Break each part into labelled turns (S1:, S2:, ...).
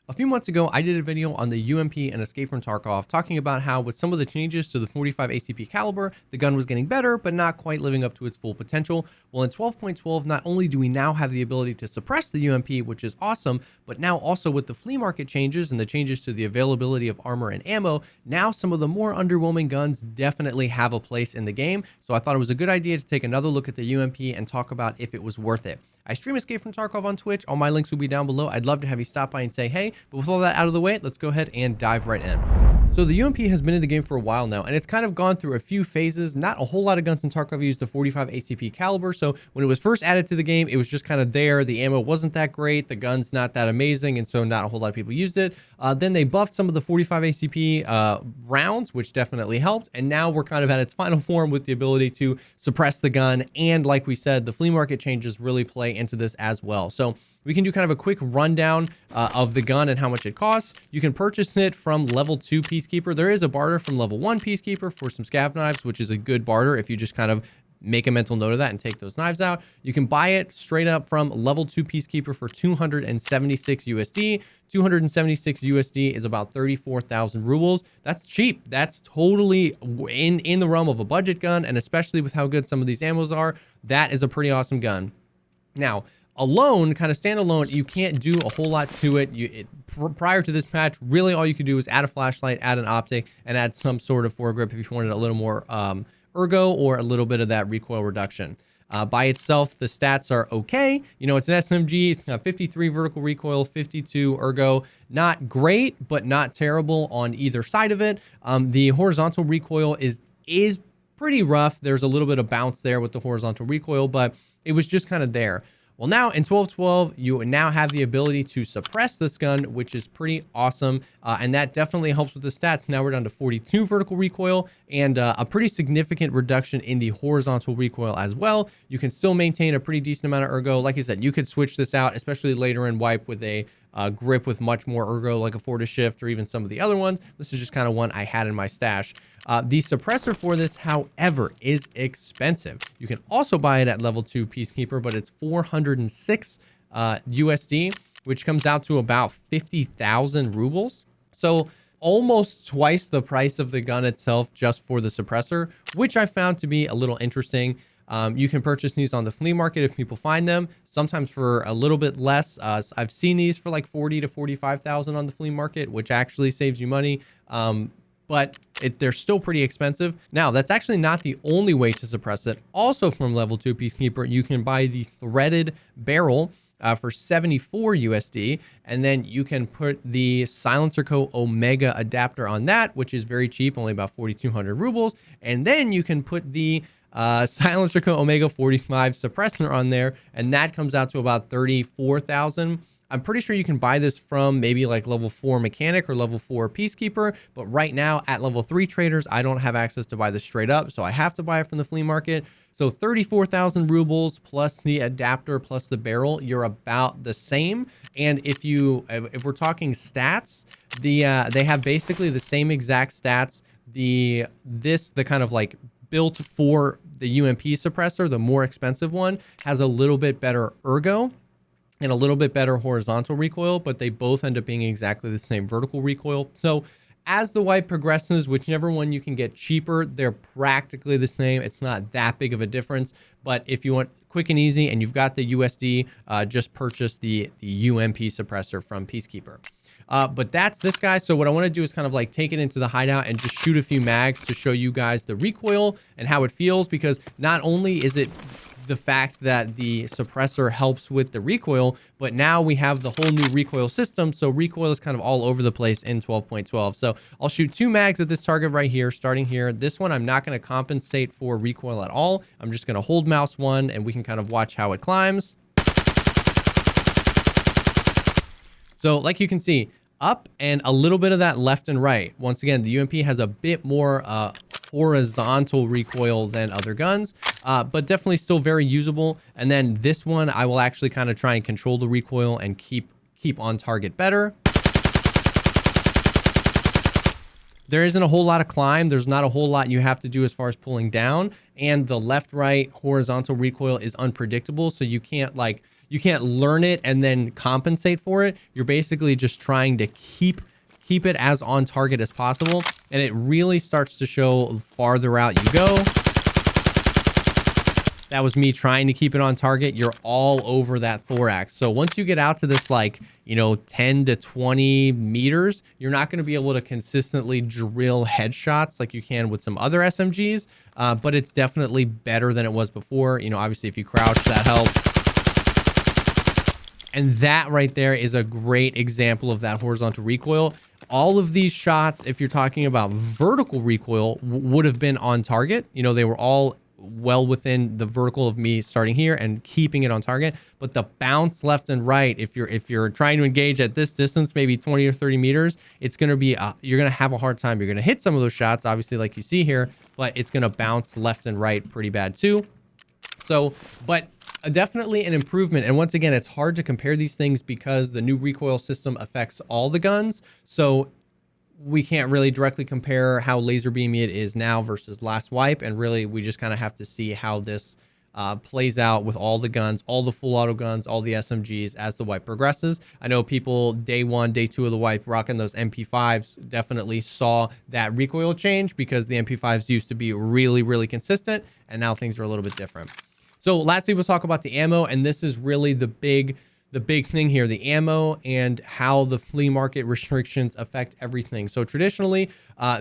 S1: A few months ago, I did a video on the UMP and Escape From Tarkov talking about how with some of the changes to the 45 ACP caliber, the gun was getting better, but not quite living up to its full potential. Well, in 12.12, not only do we now have the ability to suppress the UMP, which is awesome, but now also with the flea market changes and the changes to the availability of armor and ammo, now some of the more underwhelming guns definitely have a place in the game. So I thought it was a good idea to take another look at the UMP and talk about if it was worth it. I stream Escape From Tarkov on Twitch. All my links will be down below. I'd love to have you stop by and say hey, but with all that out of the way, let's go ahead and dive right in. So the UMP has been in the game for a while now, and it's kind of gone through a few phases. Not a whole lot of guns in Tarkov use the 45 ACP caliber, so when it was first added to the game, it was just kind of there. The ammo wasn't that great, the gun's not that amazing, and so not a whole lot of people used it. Then they buffed some of the 45 ACP rounds, which definitely helped, and now we're kind of at its final form with the ability to suppress the gun, and like we said, the flea market changes really play into this as well. So we can do kind of a quick rundown of the gun and how much it costs. You can purchase it from level 2 Peacekeeper. There is a barter from level 1 Peacekeeper for some scav knives, which is a good barter if you just kind of make a mental note of that and take those knives out. You can buy it straight up from level 2 Peacekeeper for 276 USD. 276 USD is about 34,000 rubles. That's cheap. That's totally in the realm of a budget gun, and especially with how good some of these ammos are, that is a pretty awesome gun. Now, alone, kind of standalone, you can't do a whole lot to it. Prior to this patch, really all you could do is add a flashlight, add an optic, and add some sort of foregrip if you wanted a little more ergo or a little bit of that recoil reduction. By itself, the stats are okay. You know, it's an SMG. It's got 53 vertical recoil, 52 ergo. Not great, but not terrible on either side of it. The horizontal recoil is pretty rough. There's a little bit of bounce there with the horizontal recoil, but it was just kind of there. Well, now in 12.12, you now have the ability to suppress this gun, which is pretty awesome. And that definitely helps with the stats. Now we're down to 42 vertical recoil and a pretty significant reduction in the horizontal recoil as well. You can still maintain a pretty decent amount of ergo. Like I said, you could switch this out, especially later in wipe with a grip with much more ergo, like a forward shift or even some of the other ones. This is just kind of one I had in my stash. The suppressor for this, however, is expensive. You can also buy it at level 2 Peacekeeper, but it's 406 USD, which comes out to about 50,000 rubles. So almost twice the price of the gun itself just for the suppressor, which I found to be a little interesting. You can purchase these on the flea market if people find them, sometimes for a little bit less. I've seen these for like 40 to 45,000 on the flea market, which actually saves you money. But they're still pretty expensive. Now, that's actually not the only way to suppress it. Also from level 2 Peacekeeper, you can buy the threaded barrel for 74 USD, and then you can put the Silencer Co. Omega adapter on that, which is very cheap, only about 4,200 rubles, and then you can put the Silencer Co. Omega 45 suppressor on there, and that comes out to about 34,000. I'm pretty sure you can buy this from maybe like level 4 Mechanic or level 4 Peacekeeper, but right now at level 3 traders, I don't have access to buy this straight up, so I have to buy it from the flea market. So 34,000 rubles plus the adapter plus the barrel, you're about the same. And if we're talking stats, they have basically the same exact stats. The kind of like built for the UMP suppressor, the more expensive one, has a little bit better ergo and a little bit better horizontal recoil, but they both end up being exactly the same vertical recoil. So as the wipe progresses, whichever one you can get cheaper, they're practically the same. It's not that big of a difference, but if you want quick and easy and you've got the USD, just purchase the UMP suppressor from Peacekeeper. But that's this guy. So what I want to do is kind of like take it into the hideout and just shoot a few mags to show you guys the recoil and how it feels, because not only is it the fact that the suppressor helps with the recoil, but now we have the whole new recoil system. So recoil is kind of all over the place in 12.12. So I'll shoot 2 mags at this target right here, starting here. This one, I'm not going to compensate for recoil at all. I'm just going to hold mouse 1 and we can kind of watch how it climbs. So like you can see, up and a little bit of that left and right. Once again, the UMP has a bit more horizontal recoil than other guns, but definitely still very usable. And then this one, I will actually kind of try and control the recoil and keep on target better. There isn't a whole lot of climb. There's not a whole lot you have to do as far as pulling down. And the left-right horizontal recoil is unpredictable. So you can't you can't learn it and then compensate for it. You're basically just trying to keep it as on target as possible, and it really starts to show farther out you go. That was me trying to keep it on target. You're all over that thorax. So once you get out to this, like, you know, 10 to 20 meters, you're not going to be able to consistently drill headshots like you can with some other SMGs, but it's definitely better than it was before. You know, obviously if you crouch, that helps. And that right there is a great example of that horizontal recoil. All of these shots, if you're talking about vertical recoil, would have been on target. You know, they were all well within the vertical of me starting here and keeping it on target. But the bounce left and right, if you're trying to engage at this distance, maybe 20 or 30 meters, it's going to be, you're going to have a hard time. You're going to hit some of those shots, obviously, like you see here, but it's going to bounce left and right pretty bad too. So, but definitely an improvement. And once again, it's hard to compare these things because the new recoil system affects all the guns. So we can't really directly compare how laser beamy it is now versus last wipe. And really, we just kind of have to see how this plays out with all the guns, all the full auto guns, all the SMGs as the wipe progresses. I know people day 1, day 2 of the wipe rocking those MP5s definitely saw that recoil change because the MP5s used to be really, really consistent. And now things are a little bit different. So lastly, we'll talk about the ammo, and this is really the big thing here, the ammo and how the flea market restrictions affect everything. So traditionally,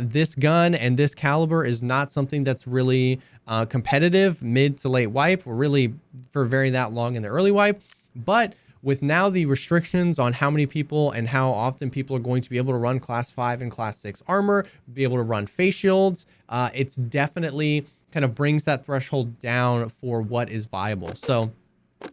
S1: this gun and this caliber is not something that's really competitive mid to late wipe, or really for very that long in the early wipe. But with now the restrictions on how many people and how often people are going to be able to run class 5 and class 6 armor, be able to run face shields, it's definitely kind of brings that threshold down for what is viable. So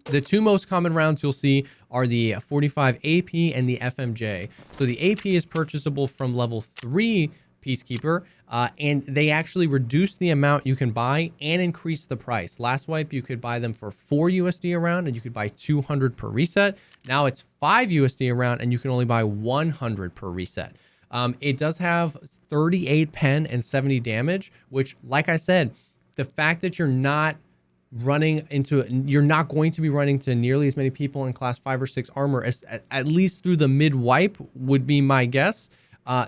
S1: the two most common rounds you'll see are the 45 AP and the FMJ. So the AP is purchasable from level 3 Peacekeeper, and they actually reduce the amount you can buy and increase the price. Last wipe, you could buy them for 4 USD a round, and you could buy 200 per reset. Now it's 5 USD a round, and you can only buy 100 per reset. It does have 38 pen and 70 damage, which, like I said, the fact that you're not going to be running to nearly as many people in class 5 or 6 armor, at least through the mid wipe would be my guess.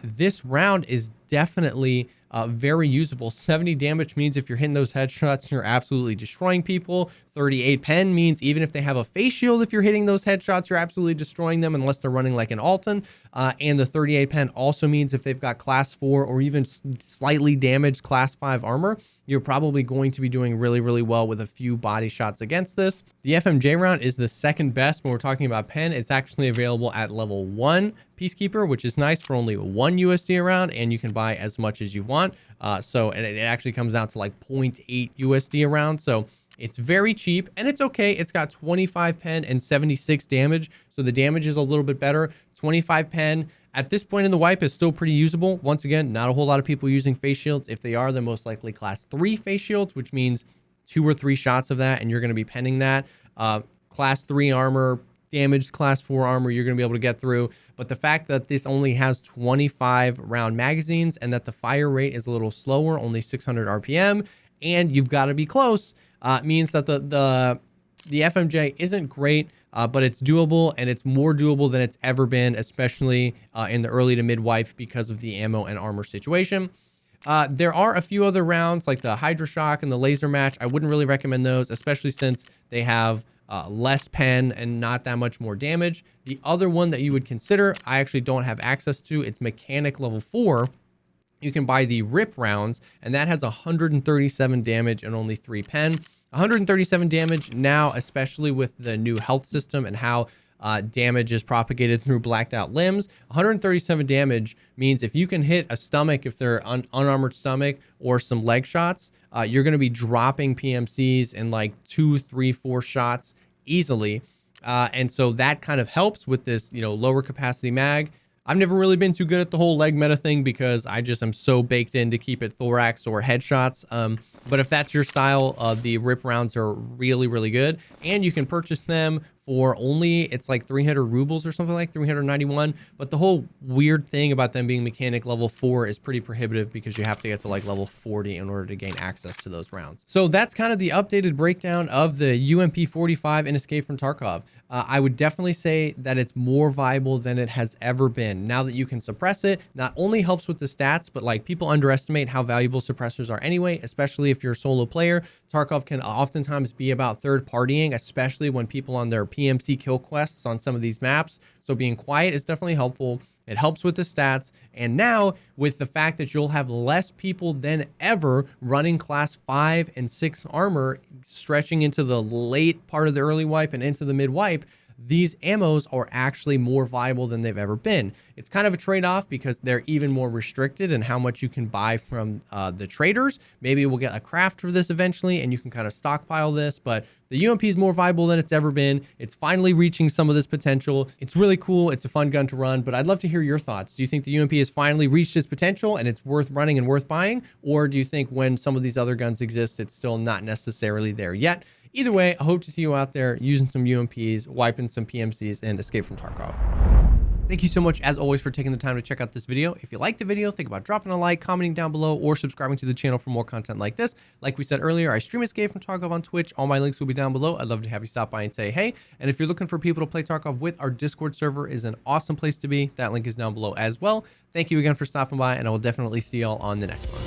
S1: This round is definitely very usable. 70 damage means if you're hitting those headshots, you're absolutely destroying people. 38 pen means even if they have a face shield, if you're hitting those headshots, you're absolutely destroying them unless they're running like an Alton. And the 38 pen also means if they've got class 4 or even slightly damaged class 5 armor, you're probably going to be doing really, really well with a few body shots against this. The FMJ round is the second best when we're talking about pen. It's actually available at level 1 Peacekeeper, which is nice, for only 1 USD a round, and you can buy as much as you want. And it actually comes out to like 0.8 USD a round. So it's very cheap, and it's okay. It's got 25 pen and 76 damage, so the damage is a little bit better. 25 pen at this point in the wipe is still pretty usable. Once again, not a whole lot of people using face shields. If they are, they're most likely class 3 face shields, which means 2 or 3 shots of that, and you're going to be penning that. Class 3 armor, damaged class 4 armor, you're going to be able to get through. But the fact that this only has 25 round magazines and that the fire rate is a little slower, only 600 RPM, and you've got to be close, means that the FMJ isn't great, but it's doable, and it's more doable than it's ever been, especially in the early to mid wipe because of the ammo and armor situation. There are a few other rounds like the Hydra Shock and the Laser Match. I wouldn't really recommend those, especially since they have less pen and not that much more damage. The other one that you would consider, I actually don't have access to. It's Mechanic level 4. You can buy the Rip rounds, and that has 137 damage and only 3 pen. 137 damage now, especially with the new health system and how damage is propagated through blacked out limbs. 137 damage means if you can hit a stomach, if they're unarmored stomach, or some leg shots, you're going to be dropping PMCs in like 2, 3, 4 shots easily. And so that kind of helps with this, lower capacity mag. I've never really been too good at the whole leg meta thing because I just am so baked in to keep it thorax or headshots. But if that's your style, the Rip rounds are really, really good. And you can purchase them for only, it's like 300 rubles or something, like 391. But the whole weird thing about them being mechanic level 4 is pretty prohibitive because you have to get to like level 40 in order to gain access to those rounds. So that's kind of the updated breakdown of the UMP 45 in Escape from Tarkov. I would definitely say that it's more viable than it has ever been. Now that you can suppress it, not only helps with the stats, but like people underestimate how valuable suppressors are anyway, especially if you're a solo player. Tarkov can oftentimes be about third partying, especially when people on their PMC kill quests on some of these maps. So being quiet is definitely helpful. It helps with the stats. And now with the fact that you'll have less people than ever running class 5 and 6 armor, stretching into the late part of the early wipe and into the mid wipe, these ammos are actually more viable than they've ever been. It's kind of a trade-off because they're even more restricted in how much you can buy from the traders. Maybe we'll get a craft for this eventually and you can kind of stockpile this, but the UMP is more viable than it's ever been. It's finally reaching some of this potential. It's really cool. It's a fun gun to run, but I'd love to hear your thoughts. Do you think the UMP has finally reached its potential and it's worth running and worth buying? Or do you think when some of these other guns exist, it's still not necessarily there yet? Either way, I hope to see you out there using some UMPs, wiping some PMCs, and Escape from Tarkov. Thank you so much, as always, for taking the time to check out this video. If you liked the video, think about dropping a like, commenting down below, or subscribing to the channel for more content like this. Like we said earlier, I stream Escape from Tarkov on Twitch. All my links will be down below. I'd love to have you stop by and say hey. And if you're looking for people to play Tarkov with, our Discord server is an awesome place to be. That link is down below as well. Thank you again for stopping by, and I will definitely see y'all on the next one.